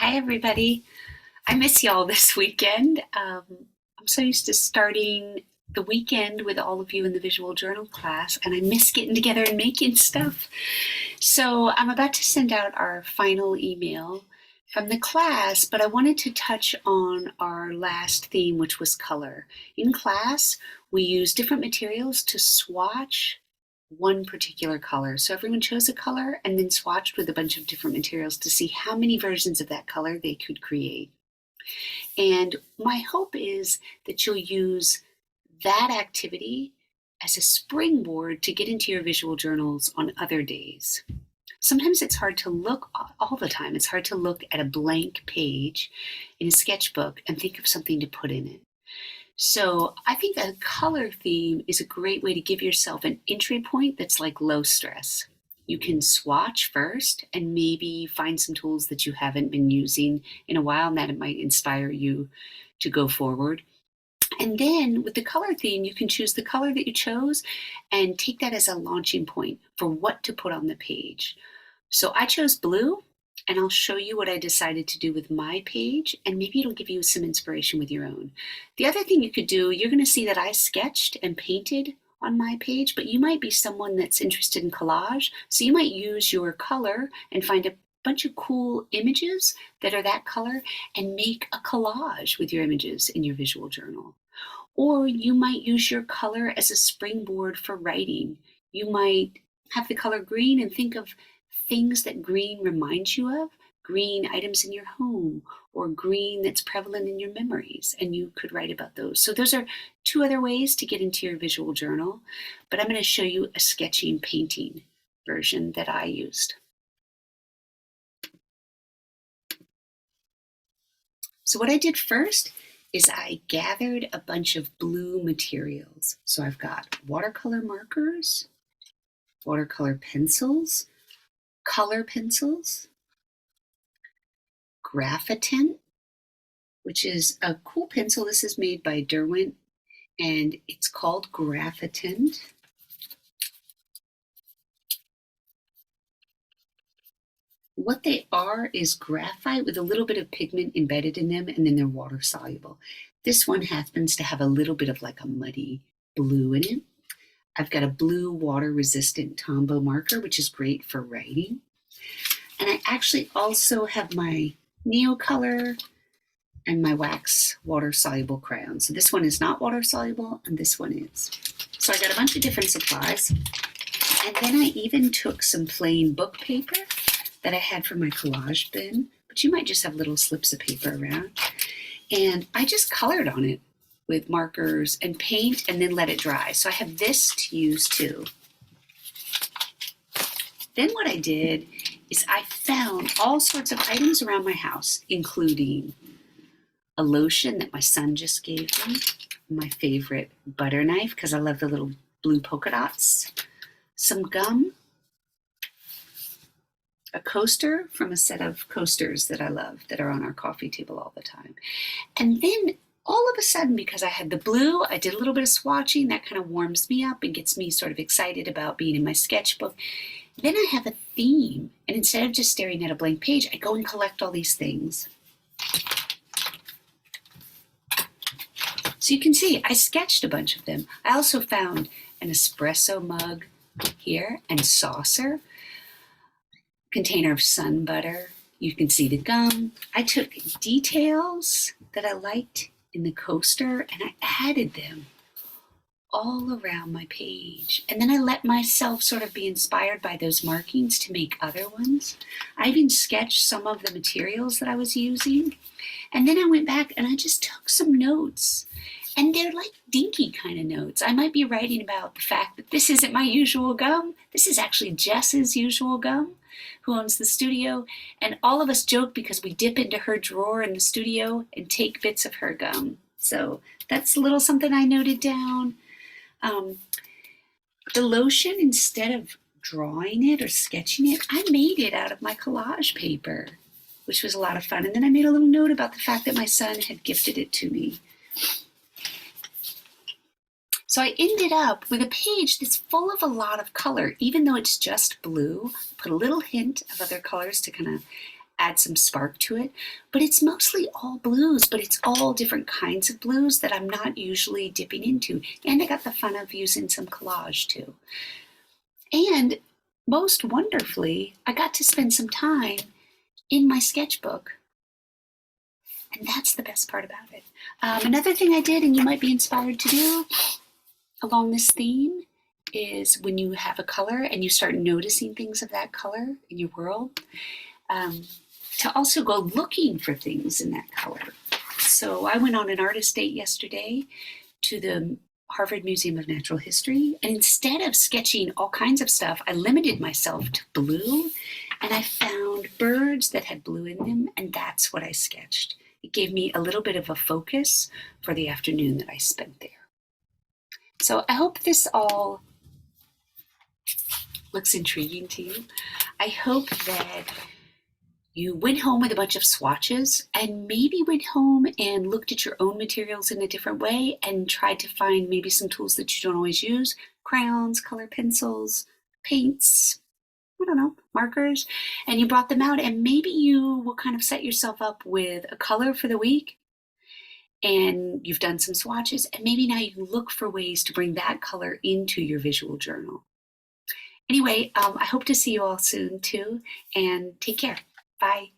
Hi, everybody. I miss y'all this weekend. I'm so used to starting the weekend with all of you in the visual journal class, and I miss getting together and making stuff. So I'm about to send out our final email from the class, but I wanted to touch on our last theme, which was color. In class, we used different materials to swatch one particular color. So everyone chose a color and then swatched with a bunch of different materials to see how many versions of that color they could create. And my hope is that you'll use that activity as a springboard to get into your visual journals on other days. Sometimes it's hard to look all the time. It's hard to look at a blank page in a sketchbook and think of something to put in it. So I think a color theme is a great way to give yourself an entry point that's like low stress. You can swatch first and maybe find some tools that you haven't been using in a while, and that it might inspire you to go forward. And then with the color theme, you can choose the color that you chose and take that as a launching point for what to put on the page. So I chose blue, and I'll show you what I decided to do with my page, and maybe it'll give you some inspiration with your own. The other thing you could do, you're going to see that I sketched and painted on my page, but you might be someone that's interested in collage, so you might use your color and find a bunch of cool images that are that color and make a collage with your images in your visual journal. Or you might use your color as a springboard for writing. You might have the color green and think of things that green reminds you of, green items in your home, or green that's prevalent in your memories, and you could write about those. So those are two other ways to get into your visual journal, but I'm going to show you a sketching painting version that I used. So what I did first is I gathered a bunch of blue materials. So I've got watercolor markers, watercolor pencils, color pencils, graphitin, which is a cool pencil. This is made by Derwent, and it's called graphitin. What they are is graphite with a little bit of pigment embedded in them, and then they're water soluble. This one happens to have a little bit of like a muddy blue in it. I've got a blue water resistant Tombow marker, which is great for writing. And I actually also have my Neocolor and my wax water soluble crayon. So this one is not water soluble and this one is. So I got a bunch of different supplies. And then I even took some plain book paper that I had from my collage bin, but you might just have little slips of paper around. And I just colored on it with markers and paint and then let it dry. So I have this to use too. Then what I did is I found all sorts of items around my house, including a lotion that my son just gave me, my favorite butter knife because I love the little blue polka dots, some gum, a coaster from a set of coasters that I love that are on our coffee table all the time. And then all of a sudden, because I had the blue, I did a little bit of swatching, that kind of warms me up and gets me sort of excited about being in my sketchbook. Then I have a theme, and instead of just staring at a blank page, I go and collect all these things. So you can see, I sketched a bunch of them. I also found an espresso mug here and saucer, container of sun butter. You can see the gum. I took details that I liked in the coaster and I added them all around my page. And then I let myself sort of be inspired by those markings to make other ones. I even sketched some of the materials that I was using. And then I went back and I just took some notes. And they're like dinky kind of notes. I might be writing about the fact that this isn't my usual gum. This is actually Jess's usual gum, who owns the studio. And all of us joke because we dip into her drawer in the studio and take bits of her gum. So that's a little something I noted down. The lotion, instead of drawing it or sketching it, I made it out of my collage paper, which was a lot of fun. And then I made a little note about the fact that my son had gifted it to me. So I ended up with a page that's full of a lot of color, even though it's just blue. Put a little hint of other colors to kind of add some spark to it. But it's mostly all blues, but it's all different kinds of blues that I'm not usually dipping into. And I got the fun of using some collage too. And most wonderfully, I got to spend some time in my sketchbook. And that's the best part about it. Another thing I did, and you might be inspired to do along this theme, is when you have a color and you start noticing things of that color in your world, to also go looking for things in that color. So I went on an artist date yesterday to the Harvard Museum of Natural History, and instead of sketching all kinds of stuff, I limited myself to blue, and I found birds that had blue in them, and that's what I sketched. It gave me a little bit of a focus for the afternoon that I spent there. So I hope this all looks intriguing to you. I hope that you went home with a bunch of swatches and maybe went home and looked at your own materials in a different way and tried to find maybe some tools that you don't always use, crayons, color pencils, paints, I don't know, markers, and you brought them out, and maybe you will kind of set yourself up with a color for the week, and you've done some swatches, and maybe now you can look for ways to bring that color into your visual journal. Anyway, I hope to see you all soon too, and take care. Bye.